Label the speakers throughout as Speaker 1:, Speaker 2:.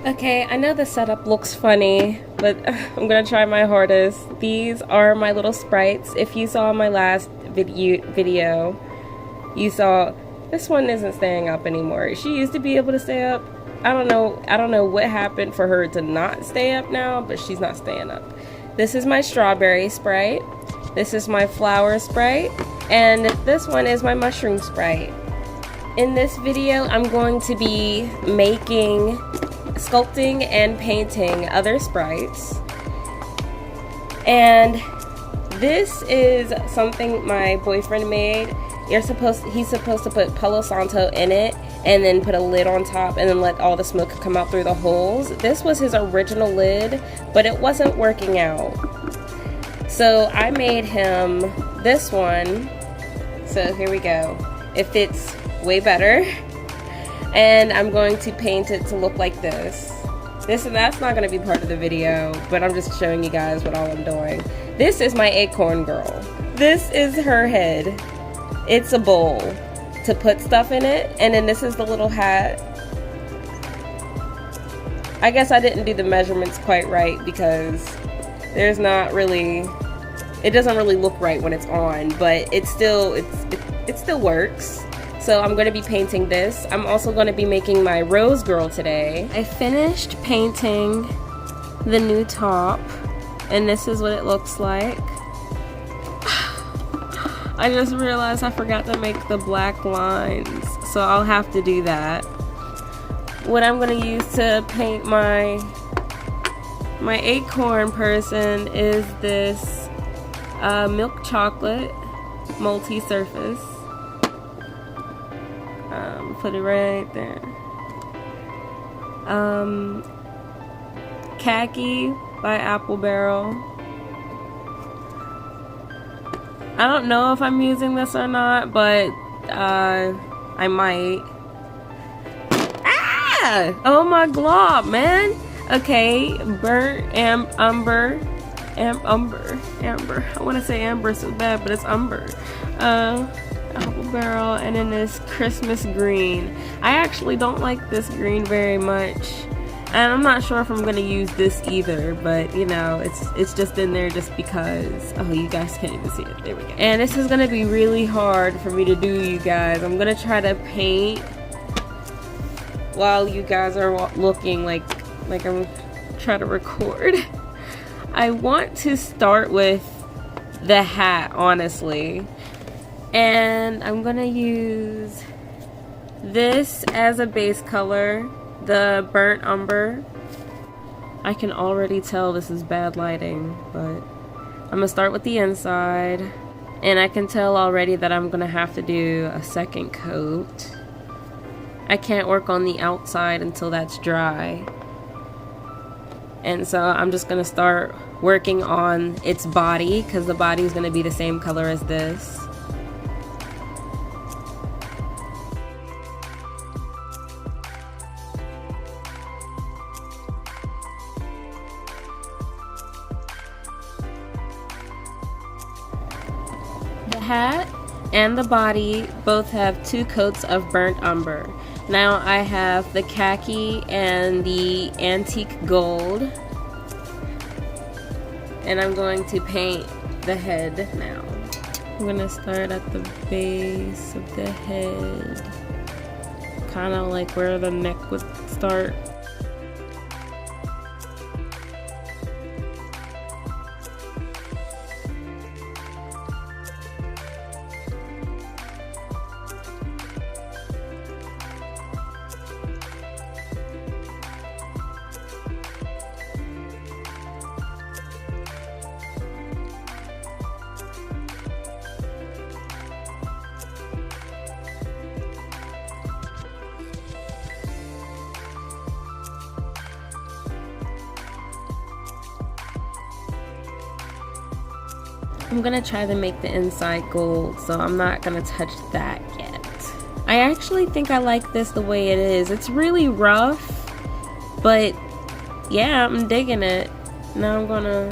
Speaker 1: Okay, I know the setup looks funny, but I'm gonna try my hardest. These are my little sprites. If you saw my last video, you saw this one isn't staying up anymore. She used to be able to stay up. I don't know what happened for her to not stay up now, but she's not staying up. This is my strawberry sprite. This is my flower sprite, and this one is my mushroom sprite. In this video, I'm going to be sculpting and painting other sprites, and this is something my boyfriend made. He's supposed to put Palo Santo in it and then put a lid on top and then let all the smoke come out through the holes. This was his original lid, but it wasn't working out, so I made him this one. So here we go. It fits way better, and I'm going to paint it to look like this. That's not going to be part of the video, but I'm just showing you guys what all I'm doing. This is my acorn girl. This is her head. It's a bowl to put stuff in it, and then this is the little hat. I guess I didn't do the measurements quite right because there's not really, it doesn't really look right when it's on, but it still works. So I'm going to be painting this. I'm also going to be making my rose girl today. I finished painting the new top, and this is what it looks like. I just realized I forgot to make the black lines, so I'll have to do that. What I'm going to use to paint my acorn person is this milk chocolate multi-surface. Put it right there. Khaki by Apple Barrel. I don't know if I'm using this or not, but I might. Ah! Oh my glob, man. Okay, burnt amber. I want to say amber so bad, but it's umber. Apple Barrel, and then this Christmas green. I actually don't like this green very much, and I'm not sure if I'm gonna use this either, but you know, it's just in there just because. Oh, you guys can't even see it. There we go. And this is gonna be really hard for me to do, you guys. I'm gonna try to paint while you guys are looking, like I'm trying to record. I want to start with the hat, honestly. And I'm gonna use this as a base color, the burnt umber. I can already tell this is bad lighting, but I'm gonna start with the inside, and I can tell already that I'm gonna have to do a second coat. I can't work on the outside until that's dry, and so I'm just gonna start working on its body, because the body is gonna be the same color as this. The hat and the body both have 2 coats of burnt umber. Now I have the khaki and the antique gold, and I'm going to paint the head now. I'm going to start at the base of the head, kind of like where the neck would start. I'm gonna try to make the inside gold, so I'm not gonna touch that yet. I actually think I like this the way it is. It's really rough, but yeah, I'm digging it. Now I'm gonna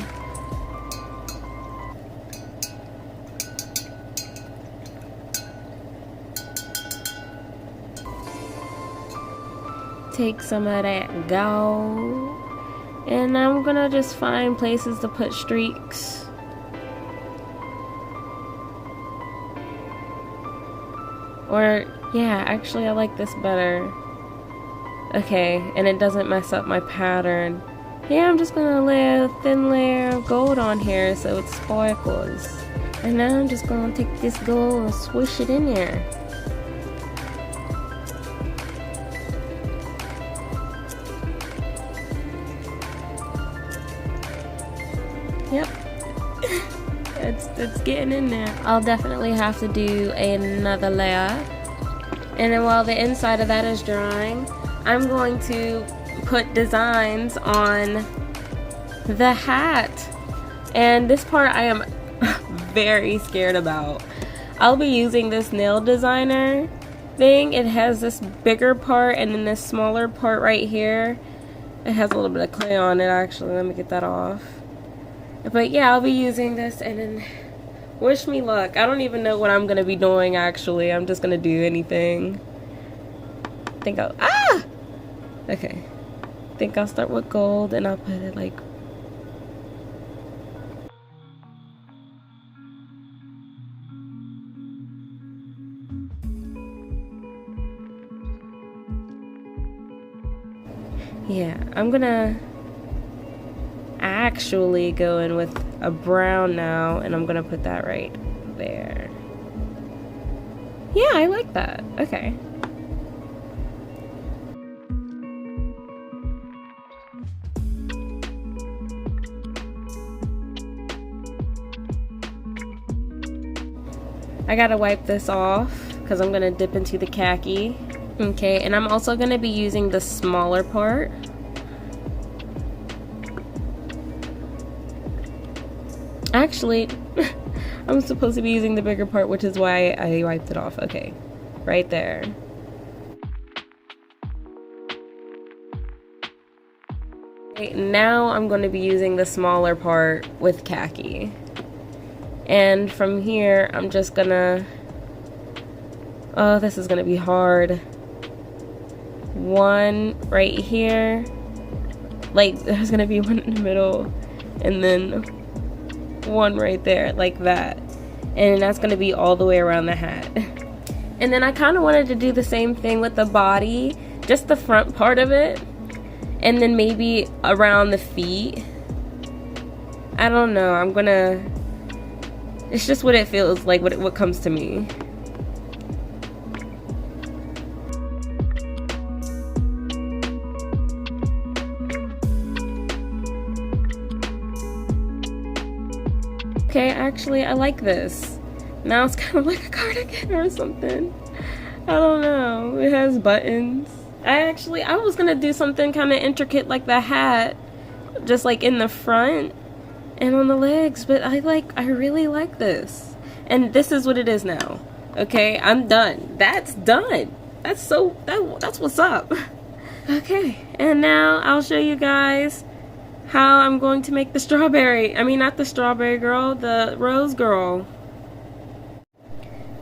Speaker 1: take some of that gold, and I'm gonna just find places to put streaks. Or, yeah, actually I like this better. Okay, and it doesn't mess up my pattern. Yeah, I'm just gonna lay a thin layer of gold on here so it sparkles. And now I'm just gonna take this gold and swish it in there. Yep. it's getting in there. I'll definitely have to do another layer. And then while the inside of that is drying, I'm going to put designs on the hat. And this part I am very scared about. I'll be using this nail designer thing. It has this bigger part and then this smaller part right here. It has a little bit of clay on it actually. Let me get that off. But yeah, I'll be using this, and then wish me luck. I don't even know what I'm gonna be doing actually. I'm just gonna do anything. I think I'll okay. I think I'll start with gold and I'll put it like yeah, I'm gonna actually go in with a brown now, and I'm gonna put that right there. Yeah, I like that. Okay. I gotta wipe this off because I'm gonna dip into the khaki. Okay, and I'm also gonna be using the smaller part. Actually, I'm supposed to be using the bigger part, which is why I wiped it off. Okay, right there. Okay, now I'm going to be using the smaller part with khaki. And from here, I'm just gonna... Oh, this is gonna be hard. One right here. Like, there's gonna be one in the middle, and then one right there, like that. And that's gonna be all the way around the hat. And then I kind of wanted to do the same thing with the body, just the front part of it, and then maybe around the feet. I don't know, I'm gonna... It's just what it feels like, what comes to me. Okay, actually, I like this. Now it's kind of like a cardigan or something. I don't know. It has buttons. I was gonna do something kind of intricate like the hat, just like in the front and on the legs, but I really like this. And this is what it is now. Okay, I'm done. That's done. That's what's up. Okay, and now I'll show you guys how I'm going to make the strawberry. I mean, not the strawberry girl, the rose girl.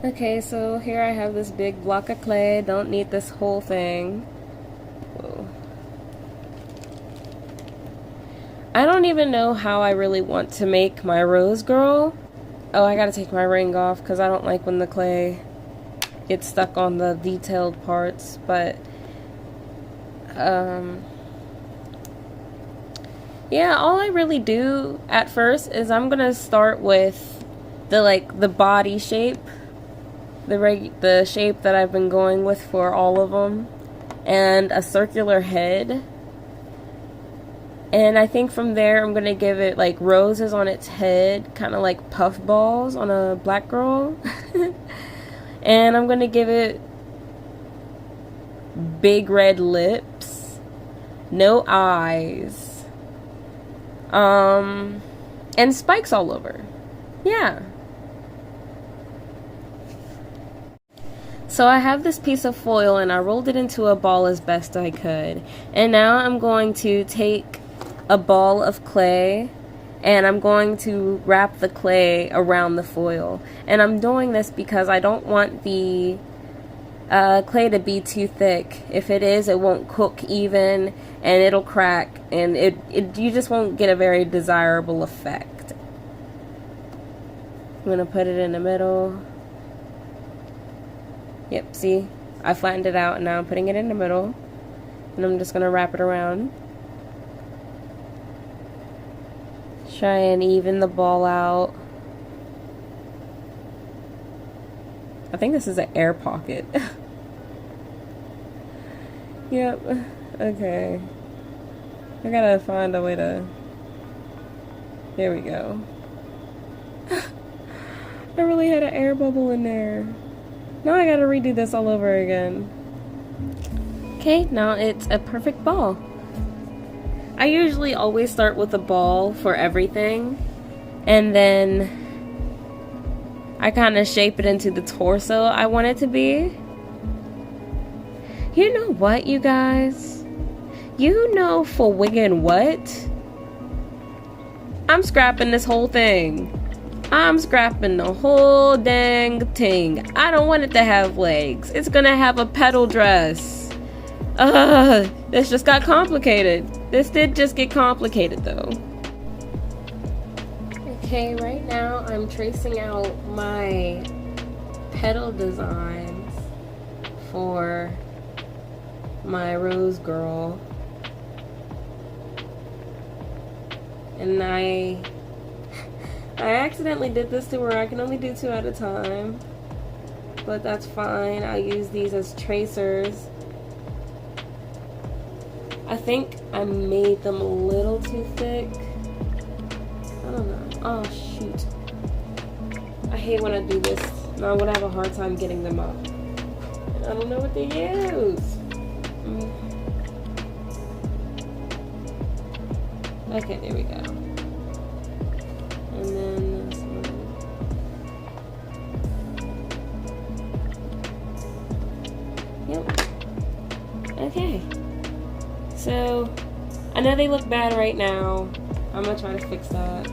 Speaker 1: Okay, so here I have this big block of clay. Don't need this whole thing. Whoa. I don't even know how I really want to make my rose girl. Oh, I gotta take my ring off because I don't like when the clay gets stuck on the detailed parts, but yeah, all I really do at first is I'm gonna start with the body shape, the shape that I've been going with for all of them, and a circular head. And I think from there I'm gonna give it like roses on its head, kind of like puff balls on a black girl. And I'm gonna give it big red lips, no eyes, and spikes all over. Yeah. So I have this piece of foil and I rolled it into a ball as best I could. And now I'm going to take a ball of clay and I'm going to wrap the clay around the foil. And I'm doing this because I don't want the clay to be too thick. If it is, it won't cook even, and it'll crack, and you just won't get a very desirable effect. I'm gonna put it in the middle. Yep, see? I flattened it out, and now I'm putting it in the middle. And I'm just gonna wrap it around. Try and even the ball out. I think this is an air pocket. Yep. Okay. I gotta find a way to... There we go. I really had an air bubble in there. Now I gotta redo this all over again. Okay, now it's a perfect ball. I usually always start with a ball for everything, and then I kind of shape it into the torso I want it to be. You know what, you guys? You know for wiggin' what? I'm scrapping this whole thing. I'm scrapping the whole dang thing. I don't want it to have legs. It's gonna have a petal dress. This just got complicated. This did just get complicated though. Okay, right now I'm tracing out my petal designs for my rose girl. And I accidentally did this to her. I can only do 2 at a time, but that's fine. I'll use these as tracers. I think I made them a little too thick. I don't know. Oh shoot. I hate when I do this. Now I'm gonna have a hard time getting them up. I don't know what to use. Okay, there we go. And then this one. Yep. Okay. So, I know they look bad right now. I'm gonna try to fix that.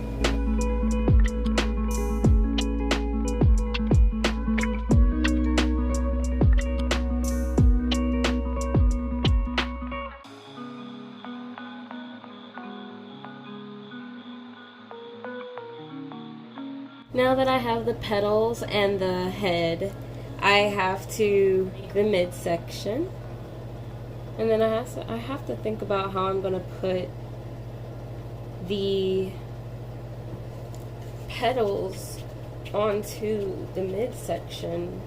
Speaker 1: Now that I have the petals and the head, I have to the midsection. And then I have to think about how I'm gonna put the petals onto the midsection.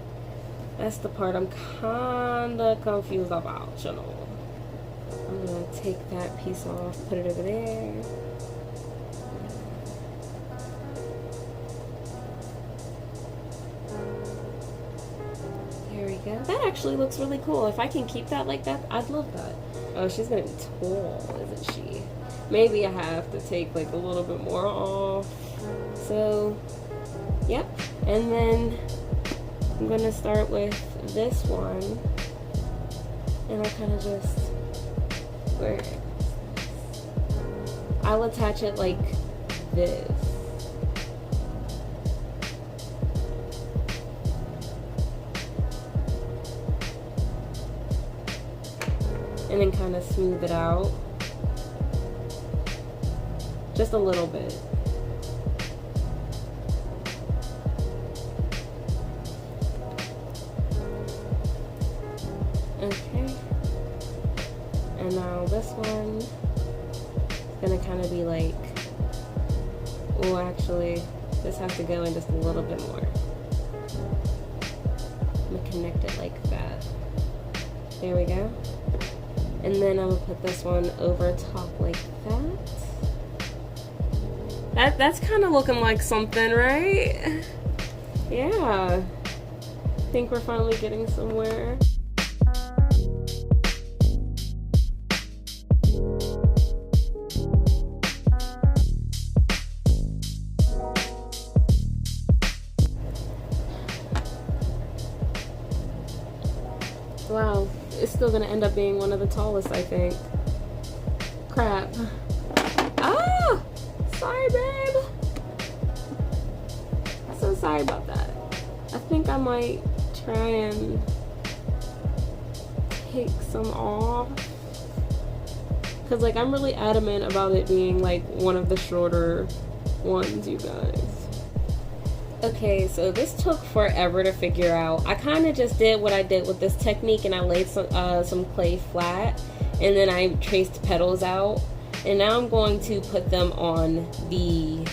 Speaker 1: That's the part I'm kinda confused about, you know. I'm gonna take that piece off, put it over there. That actually looks really cool. If I can keep that like that, I'd love that. Oh, she's gonna be tall, isn't she? Maybe I have to take like a little bit more off. So, yep. And then I'm gonna start with this one. And I'll kind of just, I'll attach it like this. And then kind of smooth it out. Just a little bit. Okay. And now this one is gonna kind of be like, oh, actually, this has to go in just a little bit more. I'm gonna connect it like that. There we go. And then I'm gonna put this one over top like that. That's kind of looking like something, right? Yeah. I think we're finally getting somewhere. Wow. It's still gonna end up being one of the tallest, I think. Crap. Ah! Sorry, babe. So sorry about that. I think I might try and take some off. Cause like I'm really adamant about it being like one of the shorter ones, you guys. Okay, so this took forever to figure out. I kind of just did what I did with this technique, and I laid some clay flat, and then I traced petals out, and now I'm going to put them on the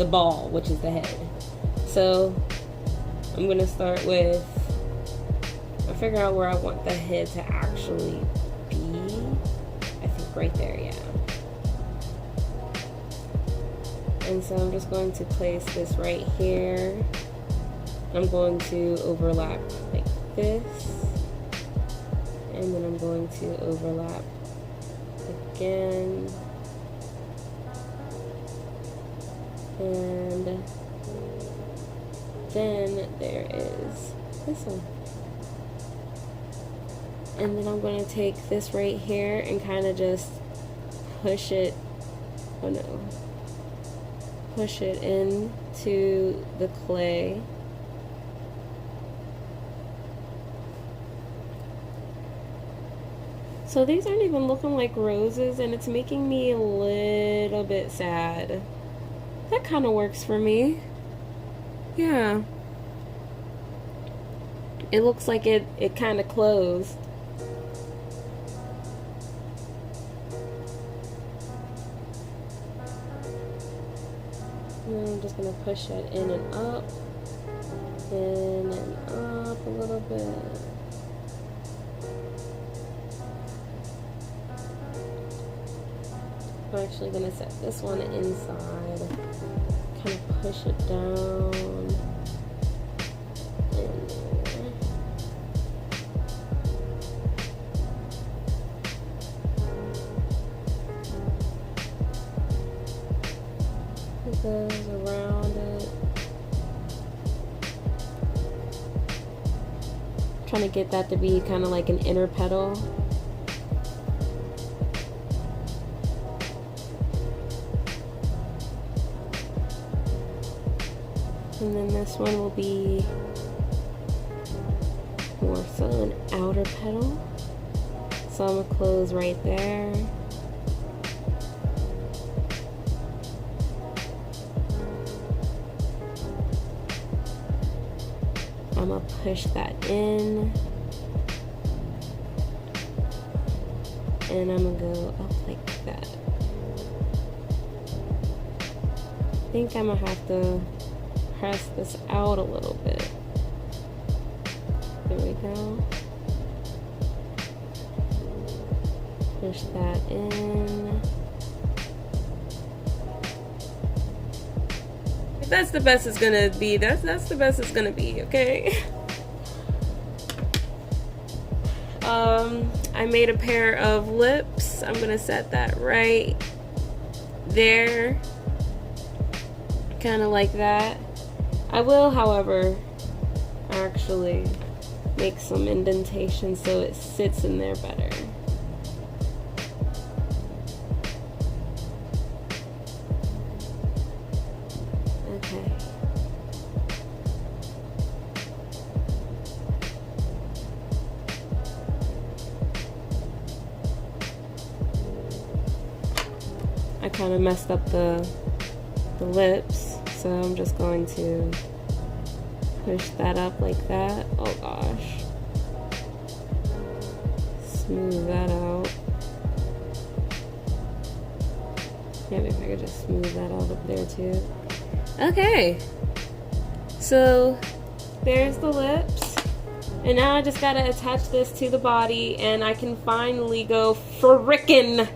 Speaker 1: ball, which is the head. So I'm gonna start with, I figure out where I want the head to actually be. I think right there, yeah. And so I'm just going to place this right here. I'm going to overlap like this. And then I'm going to overlap again. And then there is this one. And then I'm going to take this right here and kind of just push it, oh no, push it into the clay. So these aren't even looking like roses, and it's making me a little bit sad. That kind of works for me. Yeah. It looks like it kind of closed. And I'm just going to push that in and up a little bit. I'm actually going to set this one inside, kind of push it down in there. It goes around it. Trying to get that to be kind of like an inner petal. And then this one will be more so an outer petal. So I'm going to close right there. I'm going to push that in. And I'm going to go up like that. I think I'm going to have to press this out a little bit. There we go. Push that in. If that's the best it's gonna be, that's the best it's gonna be, okay? I made a pair of lips. I'm gonna set that right there. Kind of like that. I will, however, actually make some indentations so it sits in there better. Okay. I kind of messed up the lips, so I'm just going to push that up like that. Oh gosh. Smooth that out. Maybe if I could just smooth that out up there too. Okay. So there's the lips. And now I just gotta attach this to the body, and I can finally go frickin'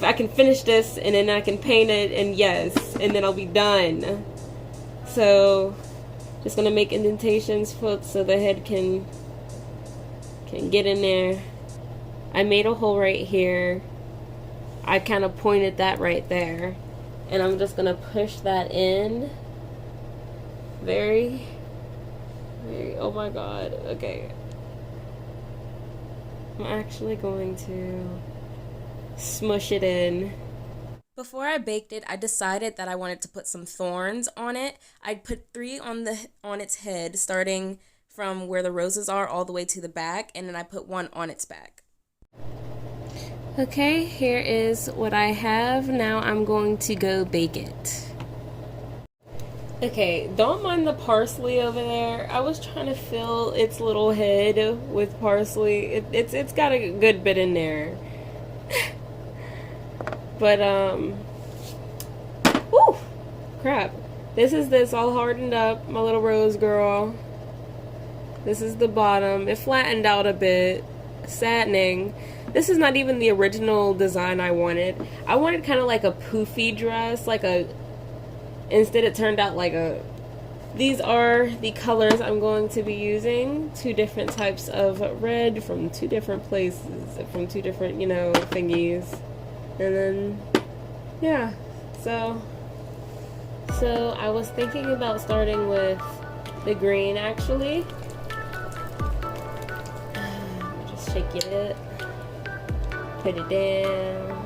Speaker 1: I can finish this, and then I can paint it, and yes, and then I'll be done. So just gonna make indentations so the head can get in there. I made a hole right here. I kind of pointed that right there, and I'm just gonna push that in very, oh my god. Okay, I'm actually going to smush it in. Before I baked it, I decided that I wanted to put some thorns on it. I'd put 3 on its head, starting
Speaker 2: from where the roses are all the way to the back, and then I put one on its back.
Speaker 1: Okay, here is what I have. Now I'm going to go bake it. Okay, don't mind the parsley over there. I was trying to fill its little head with parsley. It's got a good bit in there. But woo, crap. This is this all hardened up, my little rose girl. This is the bottom. It flattened out a bit. Saddening. This is not even the original design I wanted. I wanted kind of like a poofy dress, like a... Instead it turned out like a... These are the colors I'm going to be using. 2 different types of red from 2 different places, from 2 different, you know, thingies. And then, yeah. So I was thinking about starting with the green, actually. Just shake it. Put it down.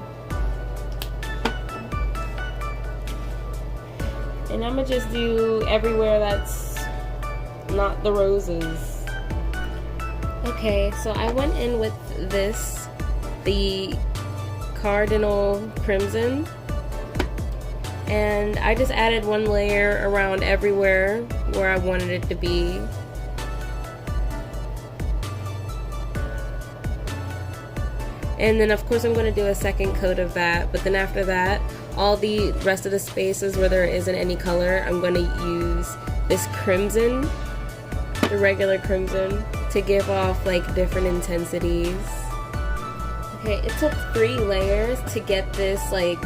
Speaker 1: And I'm gonna just do everywhere that's not the roses. Okay, so I went in with this, the Cardinal Crimson, and I just added 1 layer around everywhere where I wanted it to be. And then of course I'm going to do a second coat of that, but then after that, all the rest of the spaces where there isn't any color, I'm going to use this crimson, the regular crimson, to give off like different intensities. Okay, it took 3 layers to get this like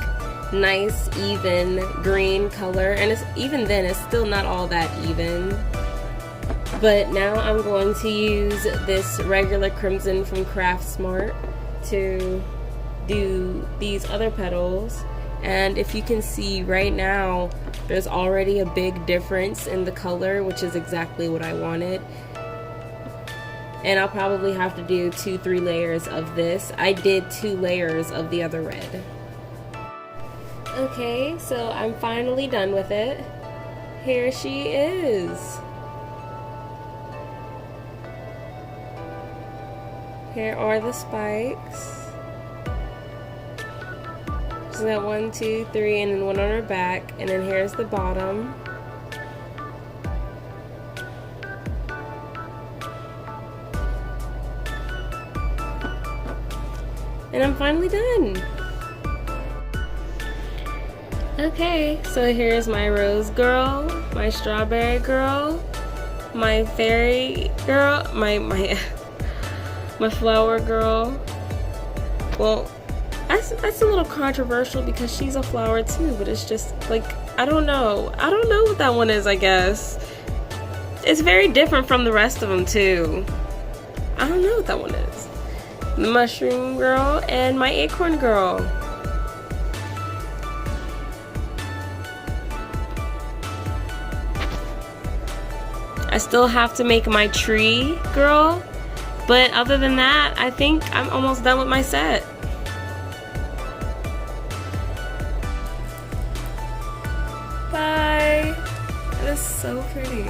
Speaker 1: nice even green color, and even then it's still not all that even. But now I'm going to use this regular crimson from Craft Smart to do these other petals. And if you can see right now, there's already a big difference in the color, which is exactly what I wanted. And I'll probably have to do 2-3 layers of this. I did 2 layers of the other red. Okay, so I'm finally done with it. Here she is. Here are the spikes. She's got 1, 2, 3, and then 1 on her back, and then here's the bottom. And I'm finally done. Okay, so here's my rose girl, my strawberry girl, my fairy girl, my flower girl. Well, that's a little controversial because she's a flower too, but it's just like, I don't know what that one is. I guess it's very different from the rest of them too. I don't know what that one is. The mushroom girl and my acorn girl. I still have to make my tree girl, but other than that, I think I'm almost done with my set. Bye! That is so pretty.